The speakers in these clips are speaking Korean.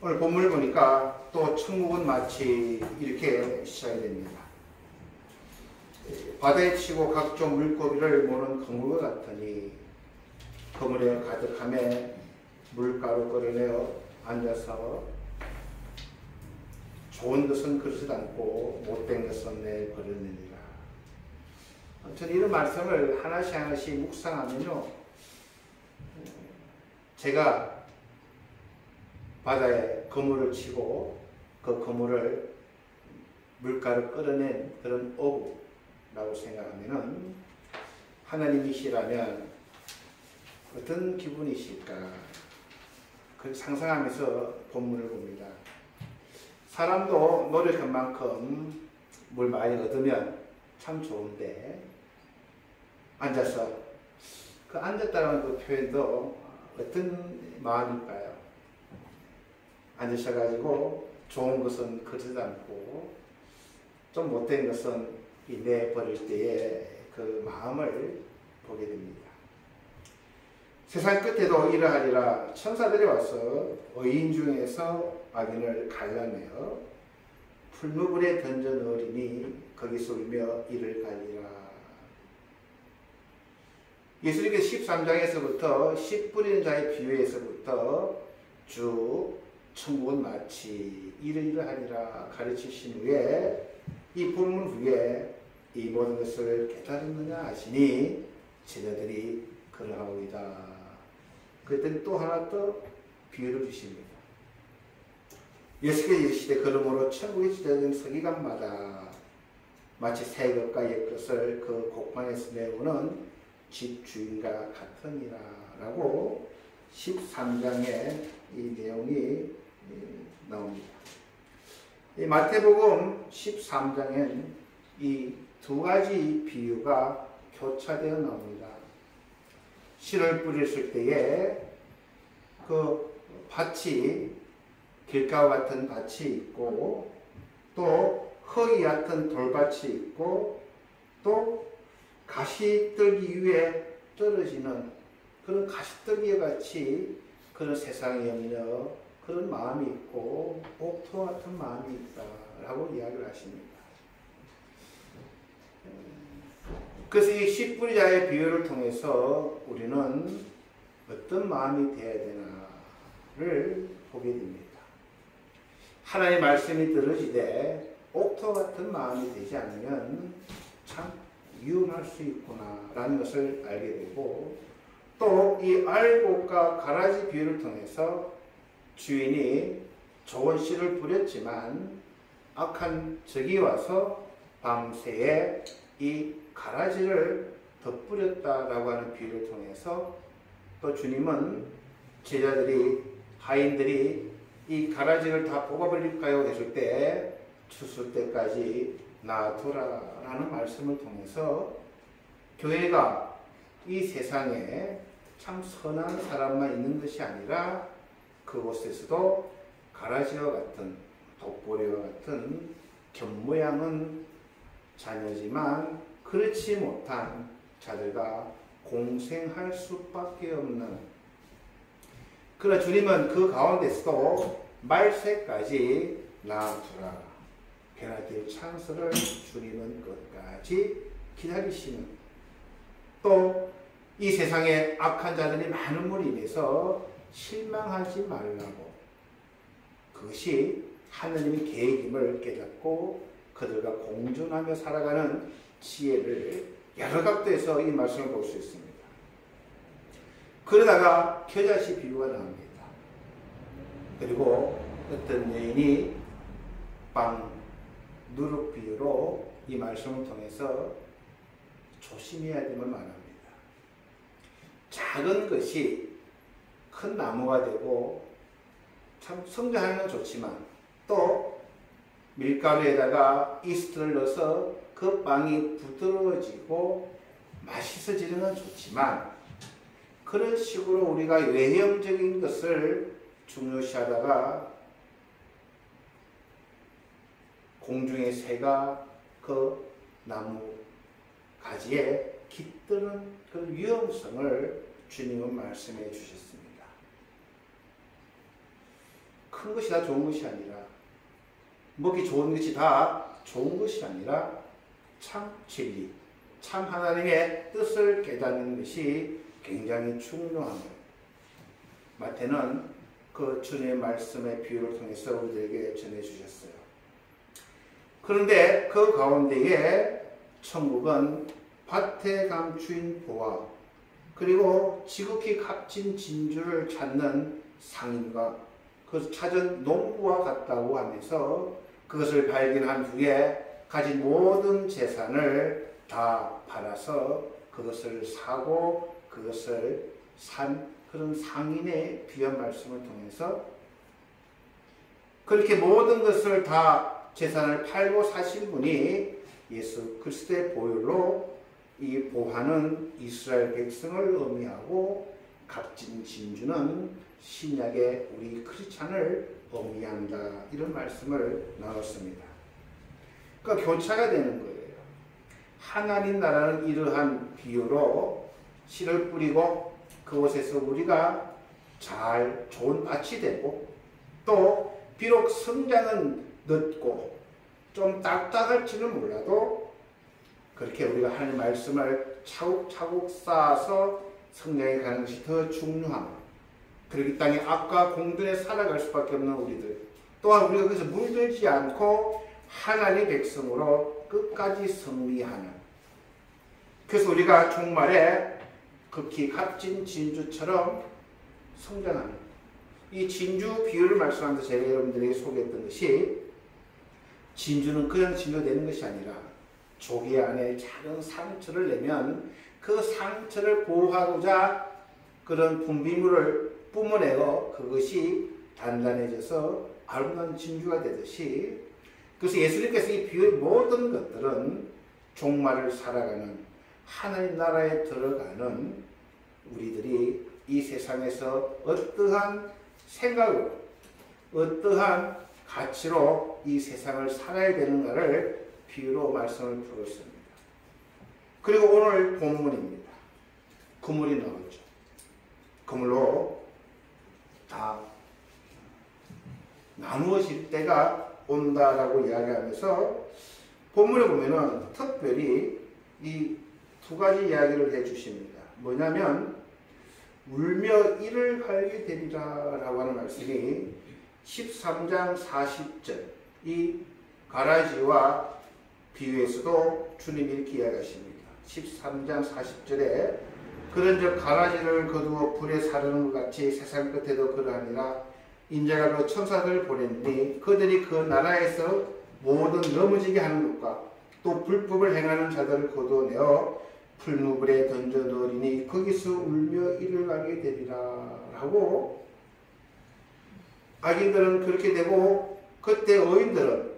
오늘 본문을 보니까 또 천국은 마치 이렇게 시작이 됩니다. 바다에 치고 각종 물고기를 모는 그물과 같으니 그물에 가득함에 물가로 끌어내어 앉아서 좋은 것은 그릇에 담고 못된 것은 내버려내니라. 저는 이런 말씀을 하나씩 하나씩 묵상하면요, 제가 바다에 그물을 치고 그 그물을 물가로 끌어낸 그런 어부라고 생각하면은 하나님이시라면 어떤 기분이실까? 그 상상하면서 본문을 봅니다. 사람도 노력한 만큼 물 많이 얻으면 참 좋은데, 앉아서, 그 앉았다는 그 표현도 어떤 마음일까요? 앉으셔가지고 좋은 것은 그릇에 담고 좀 못된 것은 내버릴 때의 그 마음을 보게 됩니다. 세상 끝에도 이러하리라. 천사들이 와서 의인 중에서 악인을 갈라내어 풀무불에 던져 넣으리니 거기서 울며 이를 갈리라. 예수님께서 13장에서부터 씨 뿌리는 자의 비유에서부터 쭉 천국은 마치 이러이러하리라 가르치신 후에 이 본문 후에 이 모든 것을 깨달았느냐 하시니 제자들이 그러하오이다. 그랬더니 또 하나 더 비유를 주십니다. 예수께서 이르시되 그러므로 천국에 지어진 서기관마다 마치 새 것과 옛 것을 그 곡판에서 내오는 집 주인과 같으니라 라고 13장에 이 내용이 나옵니다. 이 마태복음 13장엔 이 두 가지 비유가 교차되어 나옵니다. 씨를 뿌렸을 때에 그 밭이 길가와 같은 밭이 있고, 또 흙이 같은 돌밭이 있고, 또 가시떨기 위에 떨어지는 그런 가시떨기와 같이 그런 세상에 염려, 그런 마음이 있고 옥토와 같은 마음이 있다라고 이야기를 하십니다. 그래서 이 씨 뿌리자의 비유를 통해서 우리는 어떤 마음이 되어야 되나를 보게 됩니다. 하나님의 말씀이 들어지되 옥토 같은 마음이 되지 않으면 참 위험할 수 있구나라는 것을 알게 되고, 또 이 알곡과 가라지 비유를 통해서 주인이 좋은 씨를 뿌렸지만 악한 적이 와서 밤새에 이 가라지를 덧뿌렸다라고 하는 비유를 통해서 또 주님은 제자들이, 하인들이 이 가라지를 다 뽑아버릴까요? 했을 때 추수 때까지 놔두라 라는 말씀을 통해서 교회가 이 세상에 참 선한 사람만 있는 것이 아니라 그곳에서도 가라지와 같은, 독보리와 같은 곁모양은 자녀지만 그렇지 못한 자들과 공생할 수밖에 없는, 그러나 주님은 그 가운데서도 말세까지 놔두라, 변화될 찬스를 주님은 끝까지 기다리시는, 또 이 세상에 악한 자들이 많은 물로 인해서 실망하지 말라고, 그것이 하나님의 계획임을 깨닫고 그들과 공존하며 살아가는 지혜를 여러 각도에서 이 말씀을 볼 수 있습니다. 그러다가 겨자씨 비유가 나옵니다. 그리고 어떤 여인이 빵 누룩 비유로 이 말씀을 통해서 조심해야 됨을 말합니다. 작은 것이 큰 나무가 되고 참 성장하는 건 좋지만, 또 밀가루에다가 이스트를 넣어서 그 빵이 부드러워지고 맛있어지는 건 좋지만, 그런 식으로 우리가 외형적인 것을 중요시하다가 공중의 새가 그 나무 가지에 깃드는 그 위험성을 주님은 말씀해 주셨습니다. 그 큰 것이 다 좋은 것이 아니라, 먹기 좋은 것이 다 좋은 것이 아니라 참 진리, 참 하나님의 뜻을 깨닫는 것이 굉장히 중요함을 마태는 그 주님의 말씀의 비유를 통해서 우리에게 전해주셨어요. 그런데 그 가운데에 천국은 밭에 감추인 보화, 그리고 지극히 값진 진주를 찾는 상인과 그 찾은 농부와 같다고 하면서 그것을 발견한 후에 가진 모든 재산을 다 팔아서 그것을 사고 그것을 산 그런 상인의 귀한 말씀을 통해서 그렇게 모든 것을 다 재산을 팔고 사신 분이 예수 그리스도의 보혈로 이 보화는 이스라엘 백성을 의미하고 값진 진주는 신약의 우리 크리스찬을 의미한다. 이런 말씀을 나눴습니다. 그러니까 교차가 되는 거예요. 하나님 나라는 이러한 비유로 씨를 뿌리고 그곳에서 우리가 잘 좋은 밭이 되고 또 비록 성장은 늦고 좀 딱딱할지는 몰라도 그렇게 우리가 하나님 말씀을 차곡차곡 쌓아서 성장해 가는 것이 더 중요함. 그리고 이 땅에 악과 공들에 살아갈 수밖에 없는 우리들 또한 우리가 거기서 물들지 않고 하나님의 백성으로 끝까지 승리하는, 그래서 우리가 종말에 극히 값진 진주처럼 성장하는 이 진주 비유를 말씀하면서 제가 여러분들에게 소개했던 것이 진주는 그냥 진주가 되는 것이 아니라 조개 안에 작은 상처를 내면 그 상처를 보호하고자 그런 분비물을 뿜어내어 그것이 단단해져서 아름다운 진주가 되듯이, 그래서 예수님께서 이 비유의 모든 것들은 종말을 살아가는 하나님 나라에 들어가는 우리들이 이 세상에서 어떠한 생각으로 어떠한 가치로 이 세상을 살아야 되는가를 비유로 말씀을 풀었습니다. 그리고 오늘 본문입니다. 그물이 나오죠. 그물로 다 나누어질 때가 온다라고 이야기하면서 본문에 보면은 특별히 이 두 가지 이야기를 해주십니다. 뭐냐면 울며 이를 갈게 되리라 라고 하는 말씀이 13장 40절 이 가라지와 비유에서도 주님이 이렇게 이야기하십니다. 13장 40절에 그런즉 가라지를 거두어 불에 사르는 것 같이 세상 끝에도 그러하니라. 인자가 그 천사들을 보냈으니 그들이 그 나라에서 모든 넘어지게 하는 것과 또 불법을 행하는 자들을 거두어내어 풀무불에 던져 넣으리니 거기서 울며 이를 갈게 되리라 하고, 악인들은 그렇게 되고 그때 의인들은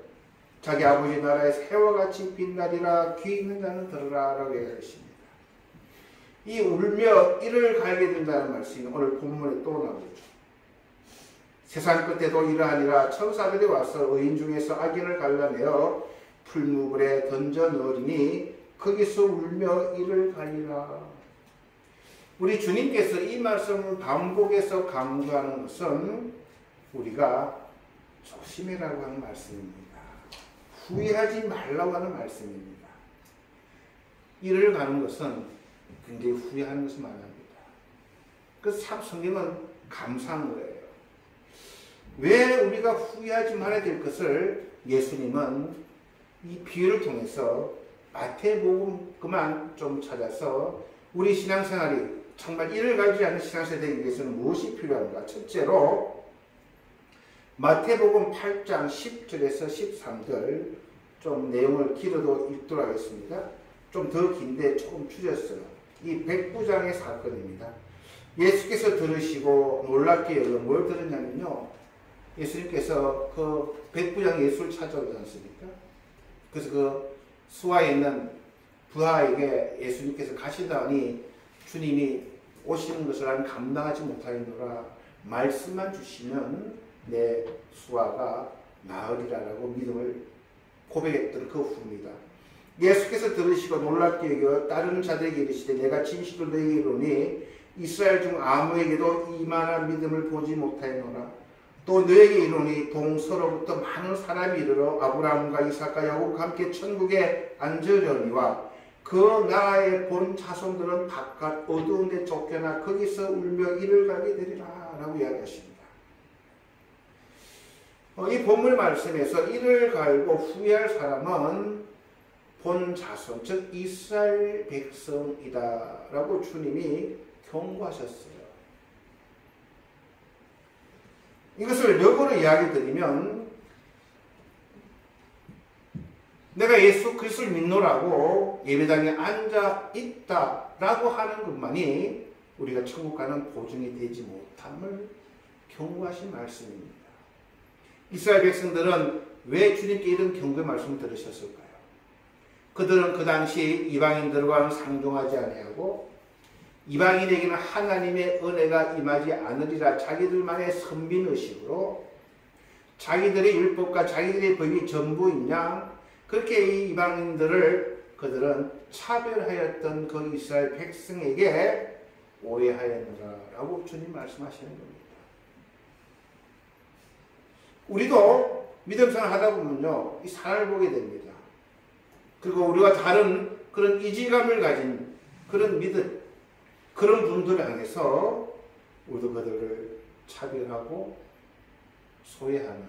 자기 아버지 나라에서 해와 같이 빛나리라. 귀 있는 자는 들으라 라고 얘기하십니다. 이 울며 이를 갈게 된다는 말씀이 오늘 본문에 또 나오죠. 세상 끝에도 이러하니라. 천사들이 와서 의인 중에서 악인을 갈라내어 풀무불에 던져 넣으리니 거기서 울며 이를 갈리라. 우리 주님께서 이 말씀을 반복해서 강조하는 것은 우리가 조심해라고 하는 말씀입니다. 후회하지 말라고 하는 말씀입니다. 이를 가는 것은 굉장히 후회하는 것을 말합니다. 그래서 참 성경은 감사한 거예요. 왜 우리가 후회하지 말아야 될 것을 예수님은 이 비유를 통해서 마태복음 그만 좀 찾아서 우리 신앙생활이 정말 이를 가지지 않는 신앙생활이 되기 위해서는 무엇이 필요한가? 첫째로 마태복음 8장 10절에서 13절 좀 내용을 길어도 읽도록 하겠습니다. 좀 더 긴데 조금 줄였어요. 이 백부장의 사건입니다. 예수께서 들으시고 놀랍게 여겨 뭘 들었냐면요. 예수님께서 그 백부장 예수를 찾아오지 않습니까? 그래서 그 수하에 있는 부하에게 예수님께서 가시다니 주님이 오시는 것을 난 감당하지 못하겠노라. 말씀만 주시면 내 수하가 나으리라라고 믿음을 고백했던 그 후입니다. 예수께서 들으시고 놀랍게 여겨 다른 자들에게 이르시되 내가 진실로 너희에게 이르노니 이스라엘 중 아무에게도 이만한 믿음을 보지 못하였노라. 또 너에게 이르노니 동서로부터 많은 사람이 이르러 아브라함과 이삭과 야곱과 함께 천국에 앉으려니와 그 나라의 본 자손들은 바깥 어두운 데 쫓겨나 거기서 울며 이를 갈게 되리라 라고 이야기하십니다. 이 본문 말씀에서 이를 갈고 후회할 사람은 본 자손, 즉 이스라엘 백성이다 라고 주님이 경고하셨어요. 이것을 역으로 이야기 드리면 내가 예수 그리스도를 믿노라고 예배당에 앉아 있다라고 하는 것만이 우리가 천국 가는 보증이 되지 못함을 경고하신 말씀입니다. 이스라엘 백성들은 왜 주님께 이런 경고의 말씀을 들으셨을까요? 그들은 그 당시 이방인들과는 상종하지 아니하고 이방인에게는 하나님의 은혜가 임하지 않으리라 자기들만의 선민의식으로 자기들의 율법과 자기들의 법이 전부인 양 그렇게 이 이방인들을 그들은 차별하였던 그 이스라엘 백성에게 오해하였느라라고 주님 말씀하시는 겁니다. 우리도 믿음 생활 하다 보면요, 이 산을 보게 됩니다. 그리고 우리가 다른 그런 이질감을 가진 그런 믿음, 그런 분들을 향해서 우리도 그들을 차별하고 소외하는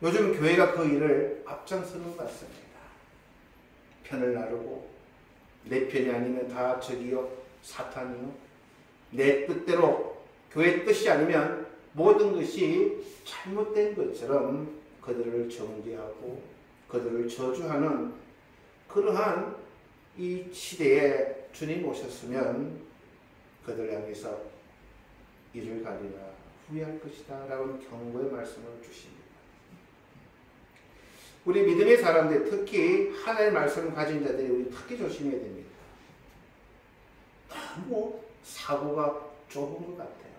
요즘 교회가 그 일을 앞장서는 것 같습니다. 편을 나르고 내 편이 아니면 다 저기요 사탄이요 내 뜻대로 교회 뜻이 아니면 모든 것이 잘못된 것처럼 그들을 정죄하고 그들을 저주하는 그러한 이 시대에 주님 오셨으면 그들 향해서 이를 가리라 후회할 것이다 라는 경고의 말씀을 주십니다. 우리 믿음의 사람들 특히 하나님의 말씀을 가진 자들이 우리 특히 조심해야 됩니다. 너무 사고가 좁은 것 같아요.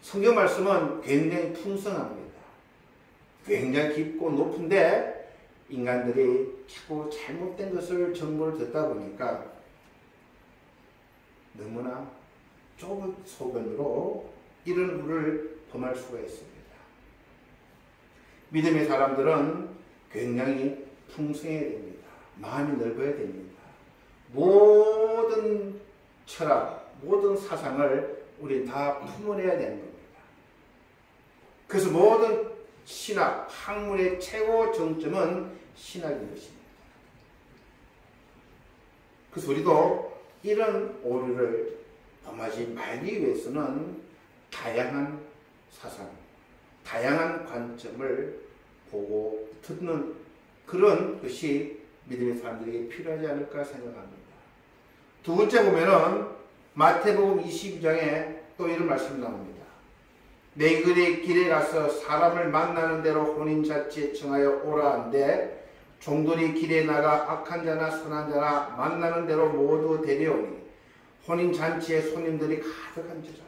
성경 말씀은 굉장히 풍성합니다. 굉장히 깊고 높은데 인간들이 자꾸 잘못된 것을 정보를 듣다 보니까 너무나 좁은 소견으로 이런 우를 범할 수가 있습니다. 믿음의 사람들은 굉장히 풍성해야 됩니다. 마음이 넓어야 됩니다. 모든 철학, 모든 사상을 우리 다 품어내야 되는 겁니다. 그래서 모든 신학, 학문의 최고 정점은 신학인 것입니다. 그래서 우리도 이런 오류를 범하지 말기 위해서는 다양한 사상, 다양한 관점을 보고 듣는 그런 것이 믿음의 사람들에게 필요하지 않을까 생각합니다. 두 번째 보면은 마태복음 22장에 또 이런 말씀이 나옵니다. 너희들이 길에 가서 사람을 만나는 대로 혼인잔치에 청하여 오라 한데 종들이 길에 나가 악한 자나 선한 자나 만나는 대로 모두 데려오니 혼인잔치에 손님들이 가득한지라.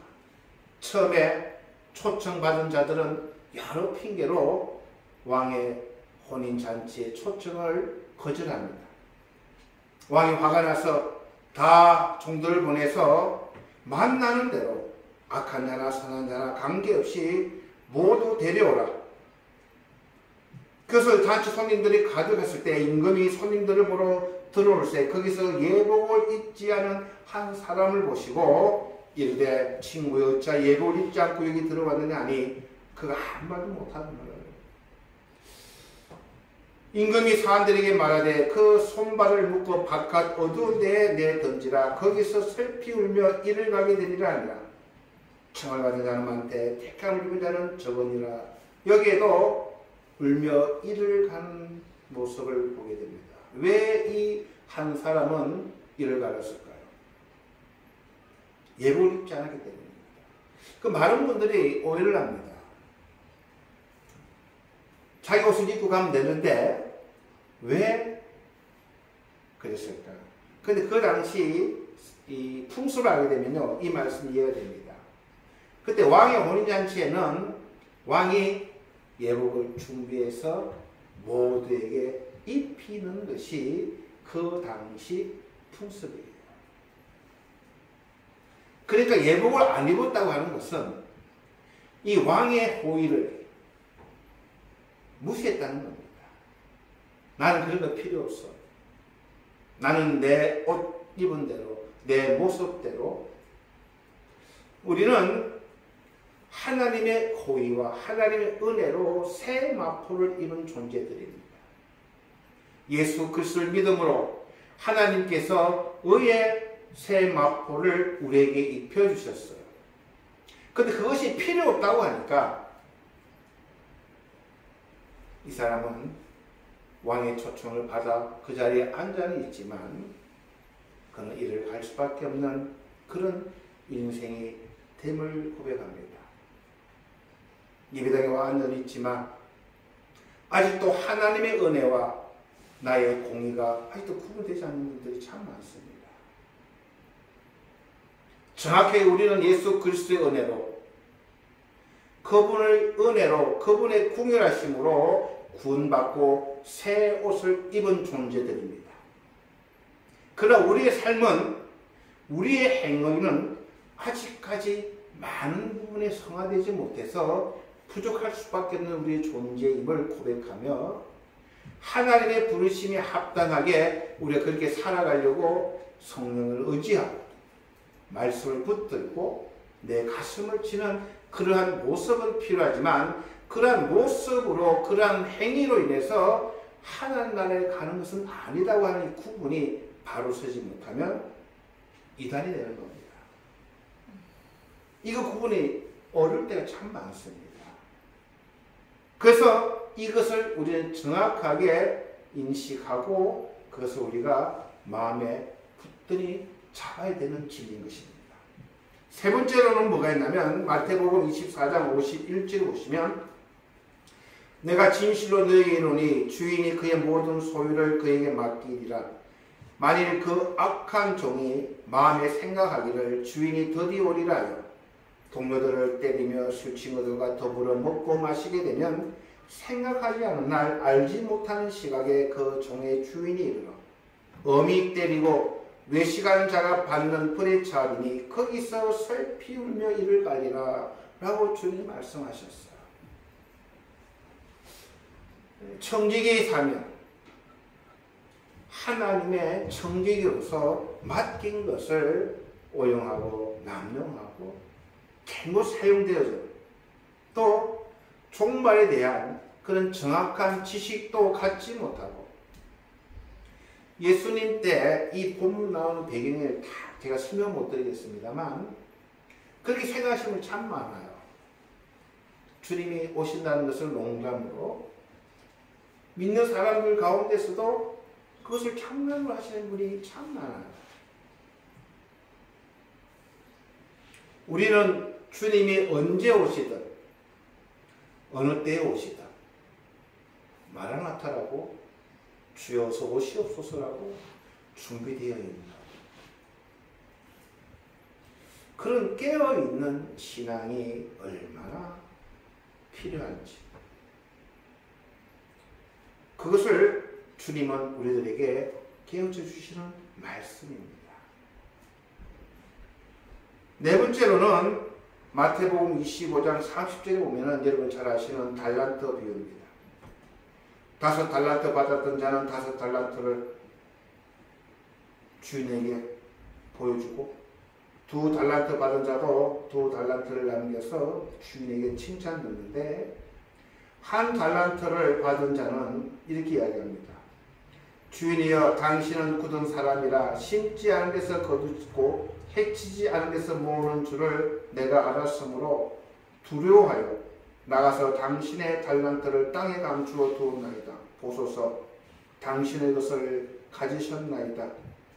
처음에 초청받은 자들은 여러 핑계로 왕의 혼인잔치의 초청을 거절합니다. 왕이 화가 나서 다 종들을 보내서 만나는 대로 악한 자나 선한 자나 관계없이 모두 데려오라. 그래서 잔치 손님들이 가득했을 때 임금이 손님들을 보러 들어올 때 거기서 예복을 입지 않은 한 사람을 보시고 이르되 친구여 어찌 예복을 입지 않고 여기 들어왔느냐 하니 그가 한마디 못하는 거예요. 임금이 사람들에게 말하되 그 손발을 묶어 바깥 어두운 데에 내던지라. 거기서 슬피 울며 이를 가게 되리라 하니라. 청을 받은 자는 많되 택함을 입은 자는 적으니라. 여기에도 울며 이를 가는 모습을 보게 됩니다. 왜 이 한 사람은 이를 갈았을까요? 예복을 입지 않았기 때문입니다. 그 많은 분들이 오해를 합니다. 자기 옷을 입고 가면 되는데 왜 그랬을까요? 근데 그 당시 이 풍습을 알게 되면요, 이 말씀이 이해가 됩니다. 그때 왕의 혼인잔치에는 왕이 예복을 준비해서 모두에게 입히는 것이 그 당시 풍습이에요. 그러니까 예복을 안 입었다고 하는 것은 이 왕의 호의를 무시했다는 겁니다. 나는 그런 거 필요 없어. 나는 내 옷 입은 대로, 내 모습대로. 우리는 하나님의 호의와 하나님의 은혜로 새 마포를 입은 존재들입니다. 예수 그리스도를 믿음으로 하나님께서 의의 새 마포를 우리에게 입혀주셨어요. 그런데 그것이 필요 없다고 하니까 이 사람은 왕의 초청을 받아 그 자리에 앉아는 있지만 그는 이를 갈 수밖에 없는 그런 인생이 됨을 고백합니다. 예배당에 와 앉아 있지만 아직도 하나님의 은혜와 나의 공의가 아직도 구분되지 않는 분들이 참 많습니다. 정확하게 우리는 예수 그리스도의 은혜로, 그분의 은혜로, 그분의 궁휼하심으로 구원받고 새 옷을 입은 존재들입니다. 그러나 우리의 삶은, 우리의 행위는 아직까지 많은 부분에 성화되지 못해서 부족할 수밖에 없는 우리의 존재임을 고백하며 하나님의 부르심에 합당하게 우리가 그렇게 살아가려고 성령을 의지하고 말씀을 붙들고 내 가슴을 치는 그러한 모습은 필요하지만 그러한 모습으로, 그러한 행위로 인해서 하나님 나라에 가는 것은 아니다고 하는 이 구분이 바로 서지 못하면 이단이 되는 겁니다. 이거 구분이 어려울 때가 참 많습니다. 그래서 이것을 우리는 정확하게 인식하고 그것을 우리가 마음에 붙들이 잡아야 되는 진리인 것입니다. 세 번째로는 뭐가 있냐면 마태복음 24장 51절 보시면 내가 진실로 너희에게 이르노니 주인이 그의 모든 소유를 그에게 맡기리라. 만일 그 악한 종이 마음에 생각하기를 주인이 더디 오리라 하여 동료들을 때리며 술 친구들과 더불어 먹고 마시게 되면 생각하지 않은 날 알지 못하는 시각에 그 종의 주인이 이르러 엄히 때리고 외식하는 자가 받는 불에 처하리니 거기서 슬피 울며 이를 갈리라 라고 주님이 말씀하셨어요. 청지기의 사명, 하나님의 청지기로서 맡긴 것을 오용하고 남용하고 잘못 사용되어져 또 종말에 대한 그런 정확한 지식도 갖지 못하고 예수님 때 이 본문 나오는 배경을 다 제가 설명 못 드리겠습니다만 그렇게 생각하시는 분 참 많아요. 주님이 오신다는 것을 농담으로 믿는 사람들 가운데서도 그것을 장난으로 하시는 분이 참 많아요. 우리는 주님이 언제 오시든 어느 때에 오시든 마라나타라고 주여서 오시옵소서라고 준비되어 있는 그런 깨어있는 신앙이 얼마나 필요한지 그것을 주님은 우리들에게 깨우쳐 주시는 말씀입니다. 네 번째로는 마태복음 25장 30절에 보면은 여러분 잘 아시는 달란트 비유입니다. 5 달란트 받았던 자는 5 달란트를 주인에게 보여주고 2 달란트 받은 자도 2 달란트를 남겨서 주인에게 칭찬 듣는데 1 달란트를 받은 자는 이렇게 이야기합니다. 주인이여 당신은 굳은 사람이라 심지 않은 데서 거두고 해치지 않은 데서 모으는 줄을 내가 알았으므로 두려워하여 나가서 당신의 달란트를 땅에 감추어 두었나이다. 보소서 당신의 것을 가지셨나이다.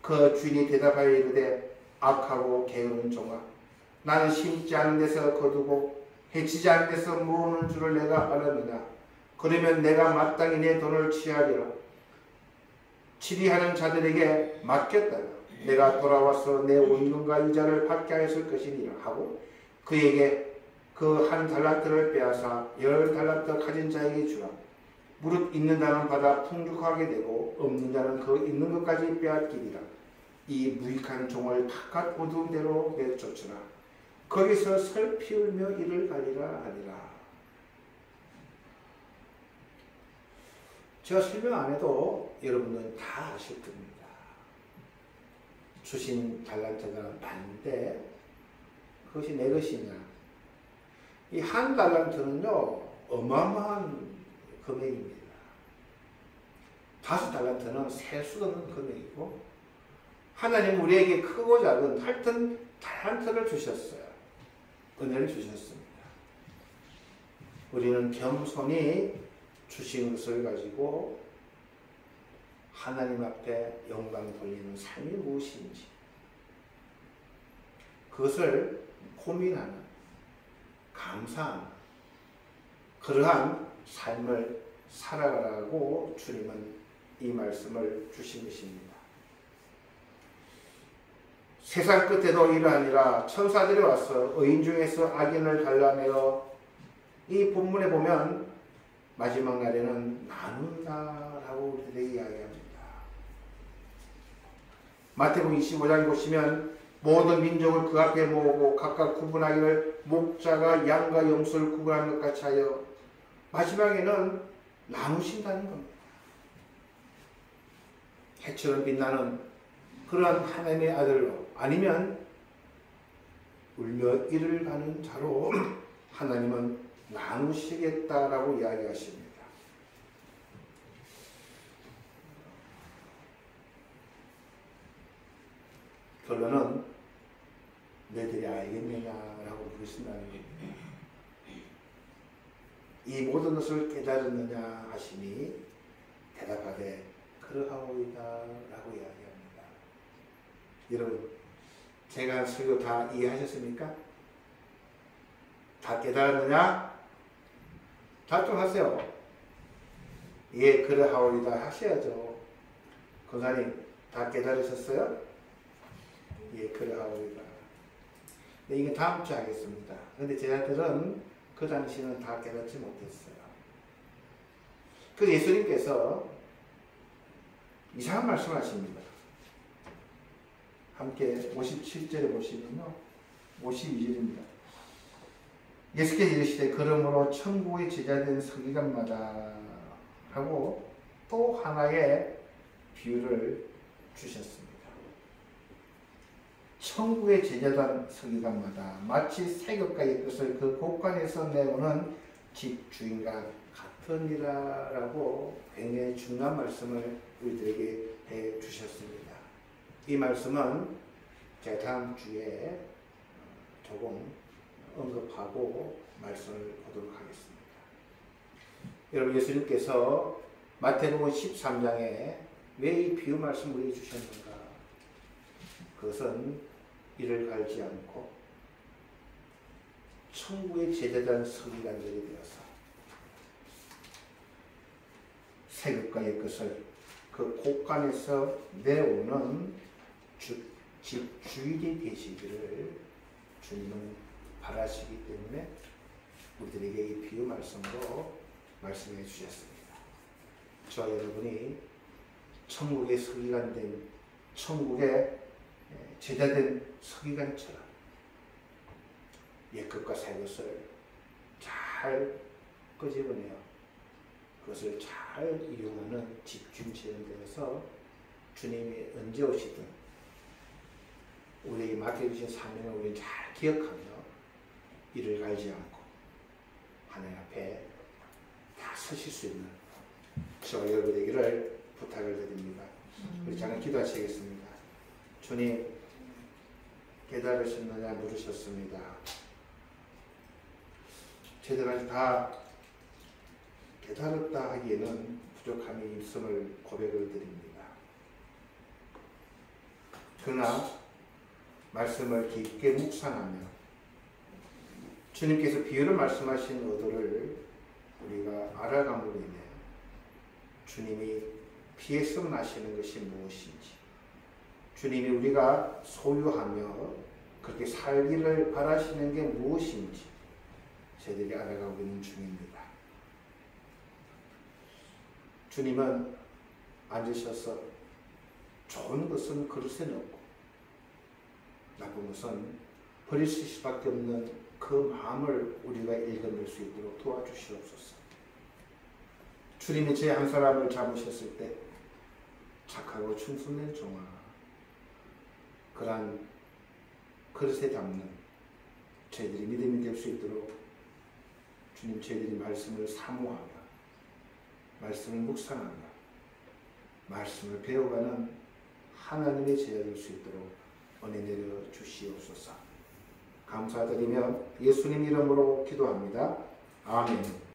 그 주인이 대답하여 이르되 악하고 게으른 종아 나는 심지 않은 데서 거두고 해치지 않은 데서 모으는 줄을 내가 알았느냐. 그러면 내가 마땅히 내 돈을 취하리라. 치리하는 자들에게 맡겼다가 내가 돌아와서 내 원금과 이자를 받게 하였을 것이니라 하고 그에게 그 1 달란트를 빼앗아 10 달란트 가진 자에게 주라. 무릇 있는 자는 받아 풍족하게 되고 없는 자는 그 있는 것까지 빼앗기리라. 이 무익한 종을 바깥 어두운 데로 내쫓으라. 거기서 슬피울며 이를 갈리라 하니라. 제가 설명 안 해도 여러분은 다 아실 겁니다. 주신 달란트가 많은데 그것이 내 것이냐. 이 한 달란트는요 어마어마한 금액입니다. 5 달란트는 셀 수 없는 금액이고, 하나님 우리에게 크고 작은 하여튼 달란트를 주셨어요. 은혜를 주셨습니다. 우리는 겸손히 주신 것을 가지고 하나님 앞에 영광 돌리는 삶이 무엇인지 그것을 고민하는, 감사하는 그러한 삶을 살아가라고 주님은 이 말씀을 주신 것입니다. 세상 끝에도 이러하니라. 천사들이 와서 의인 중에서 악인을 갈라내어, 이 본문에 보면 마지막 날에는 나눈다라고 우리들에게 이야기합니다. 마태복음 25장에 보시면 모든 민족을 그 앞에 모으고 각각 구분하기를 목자가 양과 염소를 구분하는 것 같이 하여, 마지막에는 나누신다는 겁니다. 해처럼 빛나는 그러한 하나님의 아들로, 아니면 울며 이를 가는 자로 하나님은 나누시겠다라고 이야기하십니다. 결론은 너희들이 알겠느냐라고 물으신다는 겁니다. 이 모든 것을 깨달았느냐 하시니 대답하되 그러하오이다 라고 이야기합니다. 여러분, 제가 한 설교 다 이해하셨습니까? 다 깨달았느냐? 답변하세요. 예, 그러하오이다 하셔야죠. 권사님, 다 깨달으셨어요? 예, 그러하오이다. 네, 이건 다음 주에 하겠습니다. 근데 제자들은 그 당시는 다 깨닫지 못했어요. 그 예수님께서 이상한 말씀을 하십니다. 함께 57절에 보시면요, 52절입니다. 예수께서 이르시되 그러므로 천국의 제자된 서기관마다 하고 또 하나의 비유를 주셨습니다. 천국의 제자단 서기관마다 마치 세격가의 것을 그 곳간에서 내오는 집 주인과 같으니라 라고 굉장히 중요한 말씀을 우리들에게 해 주셨습니다. 이 말씀은 제가 다음 주에 조금 언급하고 말씀을 보도록 하겠습니다. 여러분, 예수님께서 마태복음 13장에 왜 이 비유 말씀을 우리에게 주셨는가? 그것은 이를 갈지 않고 천국의 제자단 서기관들이 되어서 세급과 옛것을 그 곳간에서 내오는 집 주인이 되시기를 주님은 바라시기 때문에 우리들에게 이 비유 말씀으로 말씀해 주셨습니다. 저와 여러분이 천국의 서기관 된, 천국의 제자된 서기관처럼 옛것과 새것을 잘 끄집어내어 그것을 잘 이용하는 집중체에 대해서 주님이 언제 오시든 우리에게 맡겨주신 사명을 우리는 잘 기억하며 이를 갈지 않고 하나님 앞에 다 서실 수 있는 저와 여러분 되기를 부탁을 드립니다. 우리 잠깐 기도하시겠습니다. 주님, 깨달으셨느냐 물으셨습니다. 저희들 다 깨달았다 하기에는 부족함이 있음을 고백을 드립니다. 그러나 말씀을 깊게 묵상하며 주님께서 비유를 말씀하신 의도를 우리가 알아감으로 인해 주님이 피했으면 것이 무엇인지, 주님이 우리가 소유하며 그렇게 살기를 바라시는 게 무엇인지 저희들이 알아가고 있는 중입니다. 주님은 앉으셔서 좋은 것은 그릇에 넣고 나쁜 것은 버릴 수밖에 없는 그 마음을 우리가 읽어낼 수 있도록 도와주시옵소서. 주님이 제 한 사람을 잡으셨을 때 착하고 충성된 종아, 그러한 그릇에 담는 저희들이 믿음이 될 수 있도록 주님, 저희들이 말씀을 사모하며 말씀을 묵상하며 말씀을 배워가는 하나님의 제자 될 수 있도록 은혜 내려 주시옵소서. 감사드리며 예수님 이름으로 기도합니다. 아멘.